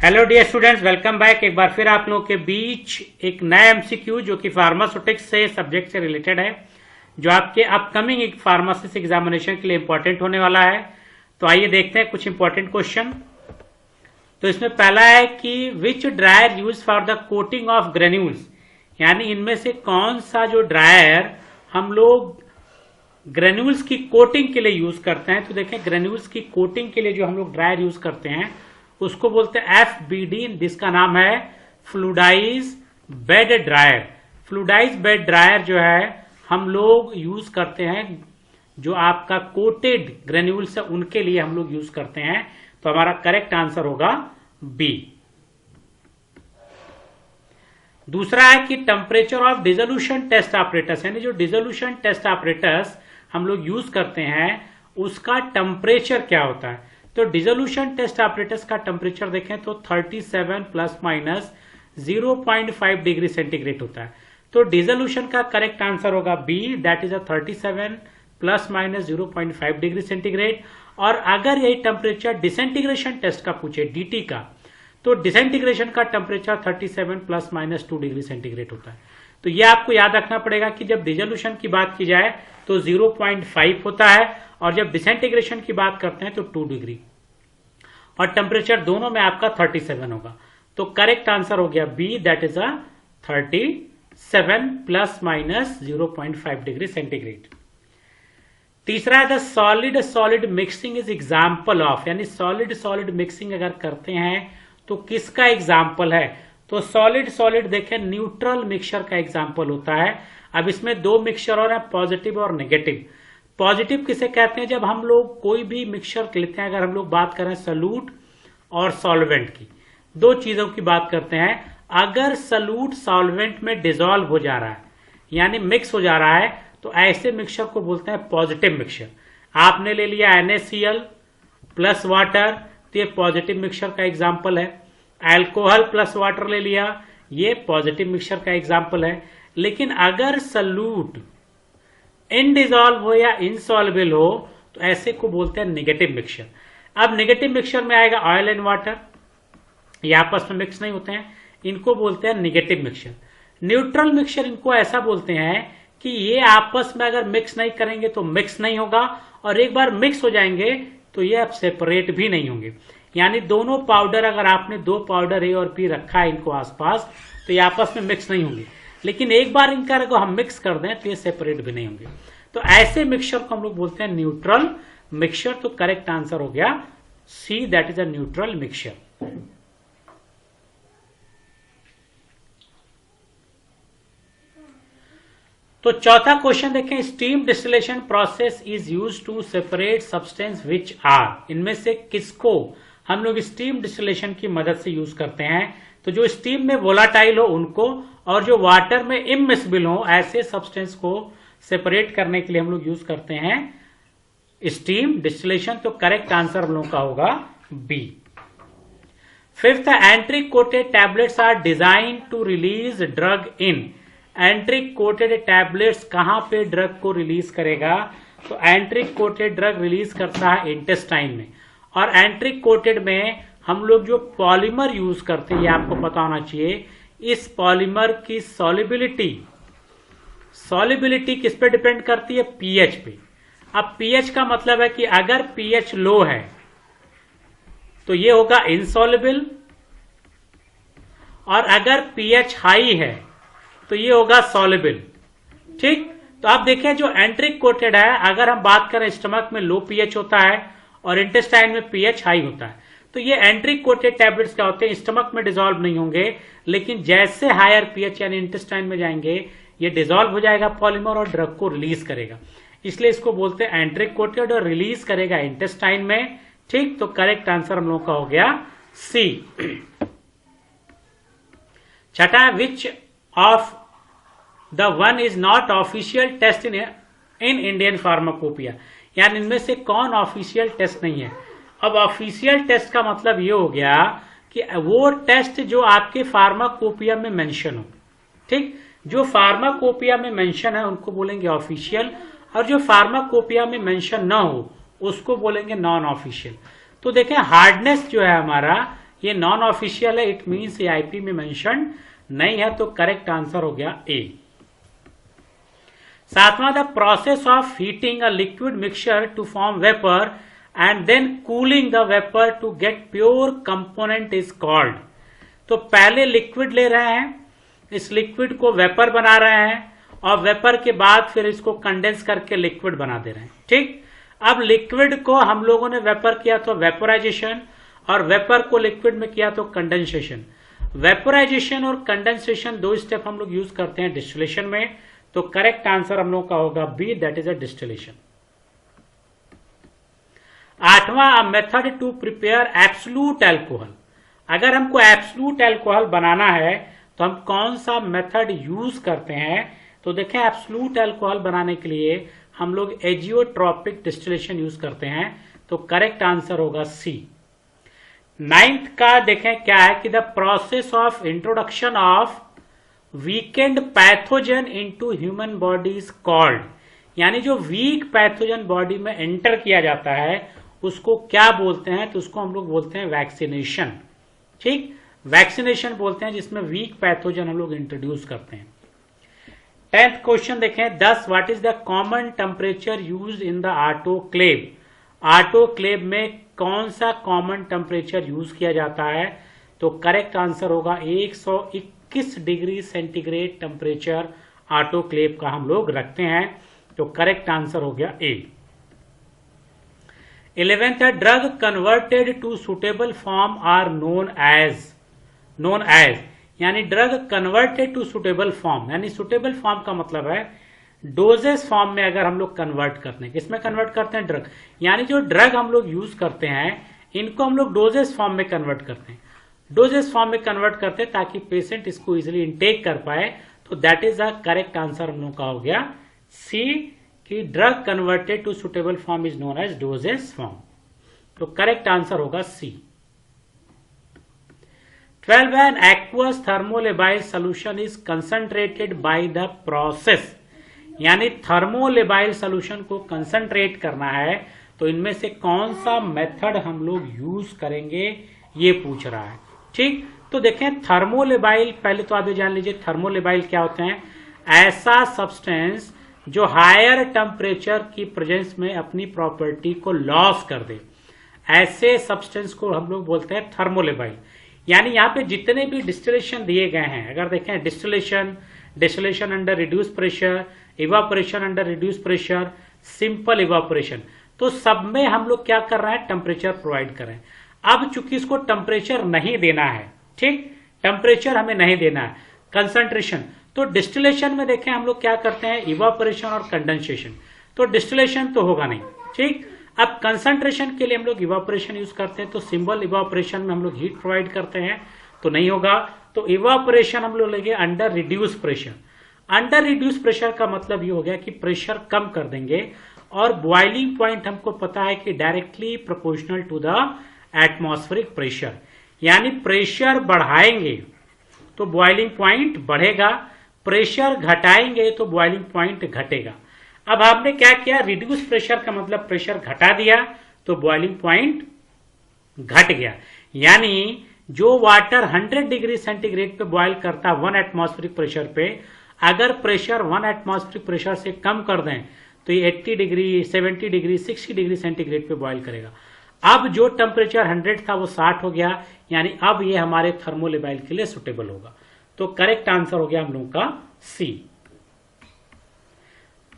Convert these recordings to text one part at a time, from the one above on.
Hello dear students, welcome back. एक बार फिर आप लोगों के बीच एक नया एमसीक्यू जो कि फार्मास्यूटिक्स से सब्जेक्ट से रिलेटेड है, जो आपके अपकमिंग एक फार्मासिस्ट एग्जामिनेशन के लिए इंपॉर्टेंट होने वाला है। तो आइए देखते हैं कुछ इंपॉर्टेंट क्वेश्चन। तो इसमें पहला है कि which dryer use for the coating of granules, यानी इनमें से कौन सा जो ड्रायर हम लोग ग्रेन्यूल्स की कोटिंग के लिए यूज करते हैं। तो देखें, ग्रेन्यूल्स की कोटिंग के लिए जो हम लोग ड्रायर यूज करते हैं उसको बोलते हैं FBD, जिसका नाम है fluidise bed dryer. Fluidise bed dryer जो है हम लोग यूज करते हैं, जो आपका कोटेड ग्रेन्यूल्स है उनके लिए हम लोग यूज करते हैं। तो हमारा करेक्ट आंसर होगा बी। दूसरा है कि temperature of dissolution test operators, यानी जो डिसोल्यूशन टेस्ट ऑपरेटर्स हम लोग यूज करते हैं उसका टेम्परेचर क्या होता है। तो डिसोल्यूशन टेस्ट ऑपरेटर्स का टेम्परेचर देखें तो 37 प्लस माइनस 0.5 डिग्री सेंटीग्रेड होता है। तो डिसोल्यूशन का करेक्ट आंसर होगा B, that is 37 plus minus 0.5 degree centigrade. और अगर यही टेम्परेचर डिसइंटीग्रेशन टेस्ट का पूछे, डीटी का, तो डिसइंटीग्रेशन का temperature 37 plus minus 2 degree centigrade होता है। तो यह आपको याद रखना पड़ेगा कि जब डिसोल्यूशन की बात की जाए तो 0.5 होता है, और जब डिसइंटीग्रेशन की बात करते हैं तो 2 डिग्री, और टेम्परेचर दोनों में आपका 37 होगा। तो करेक्ट आंसर हो गया B, that is 37 plus minus 0.5 degree centigrade. तीसरा है the solid solid mixing is example of, यानी सॉलिड सॉलिड मिक्सिंग अगर करते हैं तो किसका एग्जाम्पल है। तो सॉलिड सॉलिड देखें, न्यूट्रल मिक्सचर का एग्जाम्पल होता है। अब इसमें दो मिक्सचर और है, पॉजिटिव और नेगेटिव। पॉजिटिव किसे कहते हैं, जब हम लोग कोई भी मिक्सचर लेते हैं, अगर हम लोग बात करें सॉल्यूट और सॉल्वेंट की, दो चीजों की बात करते हैं। अगर सॉल्यूट सॉल्वेंट में डिसॉल्व हो जा रहा है, यानी मिक्स हो जा रहा है, तो ऐसे मिक्सचर को बोलते हैं पॉजिटिव मिक्सचर। आपने ले लिया NaCl प्लस वाटर, तो ये पॉजिटिव मिक्सचर का एग्जाम्पल है। अल्कोहल प्लस वाटर ले लिया, ये पॉजिटिव मिक्सचर का एग्जाम्पल है। लेकिन अगर सॉल्यूट इनडिसॉल्व हो या इनसॉल्वेबल हो, तो ऐसे को बोलते हैं नेगेटिव मिक्सचर। अब नेगेटिव मिक्सचर में आएगा ऑयल एंड वाटर, ये आपस में मिक्स नहीं होते हैं, इनको बोलते हैं नेगेटिव मिक्सचर। न्यूट्रल मिक्सचर इनको ऐसा बोलते हैं कि ये आपस में अगर मिक्स नहीं करेंगे तो मिक्स नहीं होगा, और एक बार मिक्स हो जाएंगे तो ये अब सेपरेट भी नहीं होंगे। यानी दोनों पाउडर, अगर आपने दो पाउडर A और B रखा है इनको आसपास, तो ये आपस में मिक्स नहीं होंगे। लेकिन एक बार इनका अगर हम मिक्स कर दें तो ये सेपरेट भी नहीं होंगे। तो ऐसे मिक्सचर को हम लोग बोलते हैं न्यूट्रल मिक्सचर। तो करेक्ट आंसर हो गया C, that is a neutral mixture. तो चौथा क्वेश्चन देखें, steam distillation process is use to separate substance which are, इनमें से किसको हम लोग स्टीम डिस्टिलेशन की मदद से यूज करते हैं। तो जो स्टीम में वोलाटाइल हो उनको, और जो वाटर में इमिसिबल हो, ऐसे सब्सटेंस को सेपरेट करने के लिए हम लोग यूज करते हैं स्टीम डिस्टिलेशन। तो करेक्ट आंसर हम लोग का होगा B. Fifth, enteric coated tablets are designed to release drug in. Enteric coated tablets कहां पे ड्रग को रिलीज करेगा। तो एंट्रिक कोटेड ड्रग रिलीज करता है इंटेस्टाइन में, और एंट्रिक कोटेड में हम लोग जो पॉलीमर यूज करते हैं, ये आपको पता होना चाहिए, इस पॉलीमर की सॉलिबिलिटी किस पे डिपेंड करती है, पीएच पे। अब पीएच का मतलब है कि अगर पीएच लो है तो ये होगा इनसॉल्युबल, और अगर पीएच हाई है तो ये होगा सॉल्युबल। ठीक, तो आप देखें जो एंट्रिक कोटेड है, अगर हम बात करें स्टमक में लो पीएच होता है और इंटेस्टाइन में पीएच हाई होता है। तो ये एंट्रिक कोटेड टैबलेट्स क्या होते हैं, स्टमक में डिसॉल्व नहीं होंगे, लेकिन जैसे हायर पीएच यानी इंटेस्टाइन में जाएंगे ये डिसॉल्व हो जाएगा पॉलीमर और ड्रग को रिलीज करेगा। इसलिए इसको बोलते हैं एंट्रिक कोटेड, और रिलीज करेगा इंटेस्टाइन में। ठीक, तो करेक्ट आंसर हम लोग का हो गया सी। छठा, which of the one is not official test in Indian pharmacopoeia, यानी इनमें से कौन ऑफिशियल टेस्ट नहीं है। अब ऑफिशियल टेस्ट का मतलब ये हो गया कि वो टेस्ट जो आपके फार्माकोपिया में मेंशन हो। ठीक, जो फार्माकोपिया में मेंशन है उनको बोलेंगे ऑफिशियल, और जो फार्माकोपिया में मेंशन ना हो उसको बोलेंगे नॉन ऑफिशियल। तो देखें, हार्डनेस जो है हमारा, ये नॉन ऑफिशियल है, इट मीन्स ये आईपी में मेंशन नहीं है, तो करेक्ट आंसर हो गया ए। सातवां, the process of heating a liquid mixture to form vapour and then cooling the vapour to get pure component is called. तो पहले लिक्विड ले रहे हैं, इस लिक्विड को वेपर बना रहे हैं और वेपर के बाद फिर इसको कंडेंस करके लिक्विड बना दे रहे हैं। ठीक, अब लिक्विड को हम लोगों ने वेपर किया तो वेपोराइजेशन, और वेपर को लिक्विड में किया तो कंडेंसेशन। वेपोराइजेशन और कंडेंसेशन दो स्टेप हम लोग यूज करते हैं डिस्टिलेशन में, तो करेक्ट आंसर हम लोग का होगा B, that is a distillation. आठवां, a method to prepare absolute alcohol. अगर हमको एब्सोल्यूट अल्कोहल बनाना है तो हम कौन सा मेथड यूज करते हैं? तो देखें, एब्सोल्यूट अल्कोहल बनाने के लिए हम लोग एजियोट्रॉपिक डिस्टिलेशन यूज करते हैं, तो करेक्ट आंसर होगा सी। नाइन्थ का देखें क्या है कि the process of introduction of weekend pathogen into human body is called. यानी जो वीक पैथोजन बॉडी में एंटर किया जाता है उसको क्या बोलते हैं? तो उसको हम लोग बोलते हैं वैक्सीनेशन। ठीक, वैक्सीनेशन बोलते हैं जिसमें वीक पैथोजन हम लोग इंट्रोड्यूस करते हैं। 10th क्वेश्चन देखें, 10 what is the common temperature use in the autoclave. Autoclave में कौन सा कॉमन टेम्परेचर यूज किया जाता है? तो करेक्ट आंसर होगा 121 डिग्री सेंटीग्रेड टेम्परेचर ऑटोक्लेव का हम लोग रखते हैं, तो करेक्ट आंसर हो गया ए। 11th है, drug converted to suitable form are known as. यानी drug converted to suitable form, यानी सुटेबल फॉर्म का मतलब है डोजेस फॉर्म में अगर हम लोग कन्वर्ट करते हैं। किसमें कन्वर्ट करते हैं? ड्रग। यानी जो ड्रग हम लोग यूज करते हैं इनको हम लोग डोजेस फॉर्म में कन्वर्ट करते हैं। डोजेस फॉर्म में कन्वर्ट करते हैं ताकि पेशेंट इसको इजिली इनटेक कर पाए, तो that is the correct answer हम लोग का हो गया सी, कि drug converted to suitable form is known as doses form, तो करेक्ट आंसर होगा C. 12 an aqueous thermolabile solution is concentrated by the process. यानी थर्मोलेबाइल सोल्यूशन को कंसंट्रेट करना है तो इनमें से कौन सा मेथड हम लोग यूज करेंगे, ये पूछ रहा है। ठीक, तो देखें थर्मोलेबाइल, पहले तो आप ये जान लीजिए थर्मोलेबाइल क्या होते हैं। ऐसा सब्सटेंस जो हायर टेम्परेचर की प्रेजेंस में अपनी प्रॉपर्टी को लॉस कर दे, ऐसे सब्सटेंस को हम लोग बोलते हैं थर्मोलेबाइल। यानी यहाँ पे जितने भी डिस्टिलेशन दिए गए हैं, अगर देखें distillation under reduce pressure, evaporation under reduce pressure, simple evaporation, तो सब में हम लोग क्या कर रहे हैं? टेम्परेचर प्रोवाइड कर रहे हैं। अब चूंकि इसको टेम्परेचर नहीं देना है, ठीक, टेम्परेचर हमें नहीं देना है, कंसंट्रेशन, तो डिस्टिलेशन में देखें हम लोग क्या करते हैं? इवापोरेशन और कंडेंसेशन, तो डिस्टिलेशन तो होगा नहीं। ठीक, अब कंसंट्रेशन के लिए हम लोग इवापोरेशन यूज करते हैं, तो सिंपल इवापोरेशन में हम लोग हीट प्रोवाइड करते हैं, तो नहीं होगा। तो इवापोरेशन हम लोग लेंगे under reduce pressure. Under reduce pressure का मतलब ये हो गया कि प्रेशर कम कर देंगे, और बॉइलिंग पॉइंट हमको पता है कि directly proportional to the atmospheric pressure. यानी प्रेशर बढ़ाएंगे तो बॉइलिंग पॉइंट बढ़ेगा, प्रेशर घटाएंगे तो बॉइलिंग पॉइंट घटेगा। अब आपने क्या किया? रिड्यूस प्रेशर का मतलब प्रेशर घटा दिया तो बॉइलिंग पॉइंट घट गया। यानी जो वाटर 100 डिग्री सेंटीग्रेड पे बॉयल करता है 1 एटमॉस्फेरिक प्रेशर पे, अगर प्रेशर 1 एटमॉस्फेरिक प्रेशर से कम कर दें तो ये 80 डिग्री, 70 डिग्री, 60 डिग्री सेंटीग्रेड पे बॉयल करेगा। अब जो टेम्परेचर 100 था वो 60 हो गया, यानी अब ये हमारे थर्मोलेबाइल के लिए सुटेबल होगा, तो करेक्ट आंसर हो गया हम लोग का सी।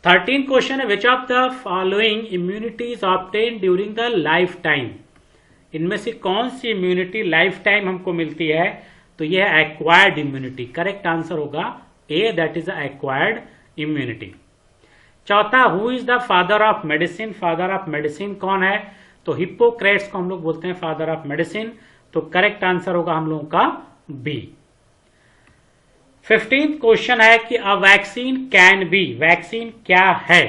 13 क्वेश्चन है, विच of the following immunity is obtain during the life time. इनमें से कौन सी इम्यूनिटी लाइफ टाइम हमको मिलती है? तो यह है एक्वायर्ड इम्यूनिटी। करेक्ट आंसर होगा ए, दैट इज एक्वायर्ड इम्यूनिटी। चौथा, who is the father of medicine. Father of medicine कौन है? तो हिप्पोक्रेट्स को हम लोग बोलते हैं फादर ऑफ मेडिसिन, तो करेक्ट आंसर होगा हम लोगों का बी। 15th क्वेश्चन है कि a vaccine can be. Vaccine क्या है?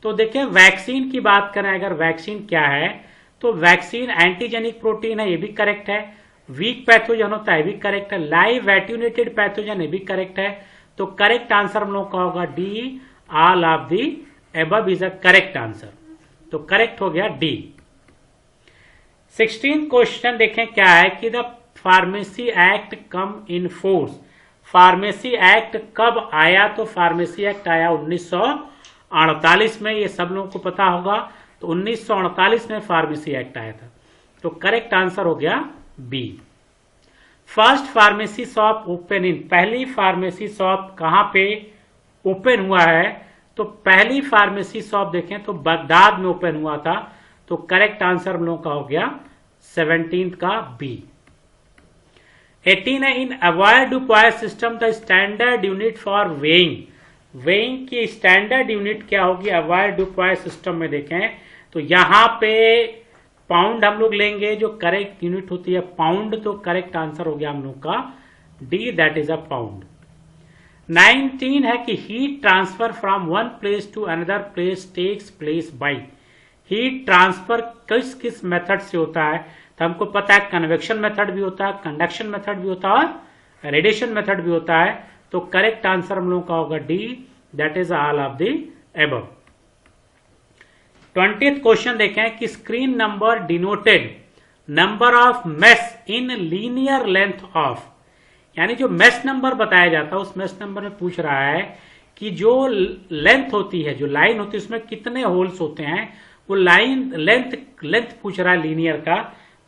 तो देखिए वैक्सीन की बात करें, अगर वैक्सीन क्या है तो वैक्सीन एंटीजेनिक प्रोटीन है, ये भी करेक्ट है। वीक पैथोजन होता है, भी करेक्ट है। लाइव एट्यूनेटेड पैथोजन, ये भी करेक्ट है। तो करेक्ट आंसर हम लोग का होगा D, all of the above is a correct answer, तो करेक्ट हो गया डी। 16 क्वेश्चन देखें क्या है कि the pharmacy act come in force. Pharmacy act कब आया? तो फार्मेसी एक्ट आया 1948 में, ये सब लोगों को पता होगा। तो 1948 में फार्मेसी एक्ट आया था। तो करेक्ट आंसर हो गया B. First pharmacy shop open in, पहली फार्मेसी शॉप कहां पे ओपन हुआ है? तो पहली फार्मेसी शॉप देखें तो बगदाद में ओपन हुआ था। तो करेक्ट आंसर हम लोगों का हो गया 17 का बी। 18 है in avoirdupois system the standard unit for weighing. Weighing की स्टैंडर्ड यूनिट क्या होगी अवॉइड डुपॉय सिस्टम में? देखें तो यहां पे पाउंड हम लोग लेंगे, जो करेक्ट यूनिट होती है पाउंड। तो करेक्ट आंसर हो गया हम लोग का D, that is a pound. 19 है कि heat transfer from one place to another place takes place by. Heat transfer किस किस मेथड से होता है? तो हमको पता है कन्वेक्शन मेथड भी होता है, कंडक्शन मेथड भी होता है, रेडिएशन मेथड भी होता है। तो करेक्ट आंसर हम लोगों का होगा D, that is all of the above. 20th question देखें कि screen number denoted number of mess in linear length of, यानी जो मेस नंबर बताया जाता है उस मेस नंबर में पूछ रहा है कि जो लेंथ होती है, जो लाइन होती है उसमें कितने होल्स होते हैं। वो लाइन लेंथ पूछ रहा है लीनियर का,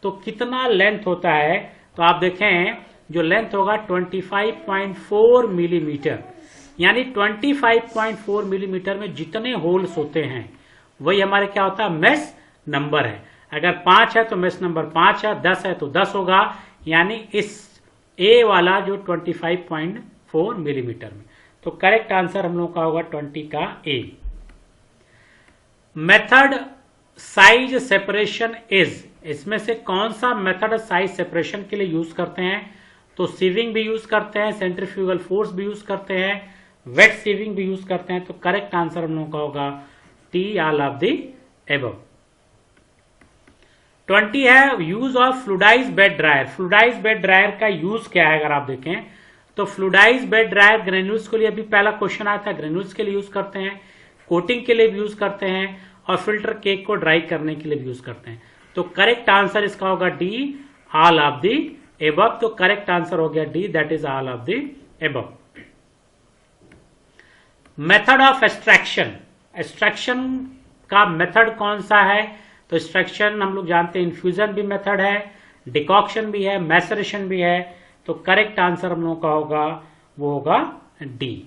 तो कितना लेंथ होता है? तो आप देखें जो लेंथ होगा 25.4 मिलीमीटर, यानी 25.4 मिलीमीटर में जितने होल्स होते हैं वही हमारे क्या होता है मेस नंबर है। अगर 5 है तो मेस नंबर 5 है, 10 है तो 10 होगा, यानी इस ए वाला जो 25.4 मिलीमीटर में। तो करेक्ट आंसर हम लोग का होगा 20 का ए। मेथड साइज सेपरेशन इज, इसमें से कौन सा मेथड साइज सेपरेशन के लिए यूज करते हैं? तो सीविंग भी यूज करते हैं, सेंट्रीफ्यूगल फोर्स भी यूज करते हैं, वेट सीविंग भी यूज करते हैं। तो करेक्ट आंसर हम लोगों का होगा T, all of the above. 20 है use of fluidise bed dryer. Fluidise bed dryer का यूज क्या है? अगर आप देखें तो फ्लूडाइज बेड ड्रायर ग्रेन्यूल्स के लिए अभी पहला क्वेश्चन आया था, ग्रेन्यूल्स के लिए यूज करते हैं, कोटिंग के लिए भी यूज करते हैं, और फिल्टर केक को ड्राई करने के लिए भी यूज करते हैं। तो करेक्ट आंसर इसका होगा D, all of the above. तो करेक्ट आंसर हो गया D, that is all of the above. Method of extraction, extraction का मेथड कौन सा है? तो एक्सट्रैक्शन हम लोग जानते हैं इन्फ्यूजन भी मेथड है, डिकॉक्शन भी है, मैसरेशन भी है। तो करेक्ट आंसर हम लोगों का होगा वो होगा डी।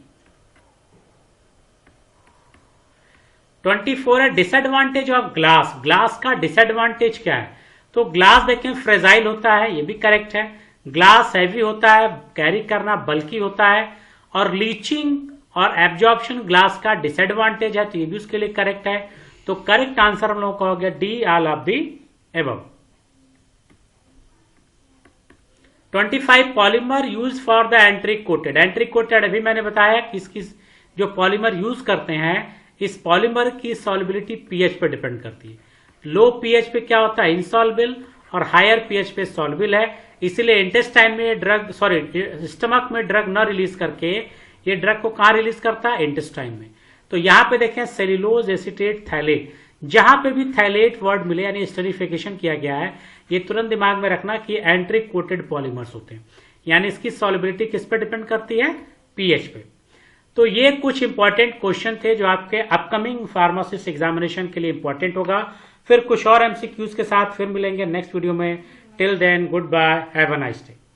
24 है डिसएडवांटेज ऑफ ग्लास। ग्लास का डिसएडवांटेज क्या है? तो ग्लास देखें फ्रेजाइल होता है, ये भी करेक्ट है। ग्लास हैवी होता है, कैरी करना बल्कि होता है, और लीचिंग और एब्जॉर्प्शन ग्लास का डिसएडवांटेज है, तो ये भी उसके लिए करेक्ट है। तो करेक्ट आंसर हम लोगों का हो गया D, all of the above. 25 polymer use for the एंट्रिक coated. एंट्रिक coated अभी मैंने बताया किस किस जो पॉलीमर यूज करते हैं, इस पॉलीमर की सॉल्युबिलिटी पीएच पे डिपेंड करती है। लो पीएच पे क्या होता है इनसॉल्युबल, और हायर पीएच पे सॉल्युबल है। इसीलिए इंटेस्टाइन में ड्रग, स्टमक में ड्रग न रिलीज करके ये ड्रग को कहां रिलीज करता है? इंटेस्टाइन में। तो यहां पे देखें सेल्यूलोज एसीटेट थैलेट, जहां पे भी थैलेट वर्ड मिले यानी स्टरीफिकेशन किया गया है, ये तुरंत दिमाग में रखना कि एंट्रिक कोटेड पॉलीमर्स होते हैं, यानी इसकी सॉल्युबिलिटी किस पे डिपेंड करती है? पीएच पे। तो ये कुछ इंपॉर्टेंट क्वेश्चन थे जो आपके अपकमिंग फार्मासिस्ट एग्जामिनेशन के लिए इंपॉर्टेंट होगा। फिर कुछ और एमसीक्यूज के साथ फिर मिलेंगे नेक्स्ट वीडियो में। Till then goodbye, have a nice day.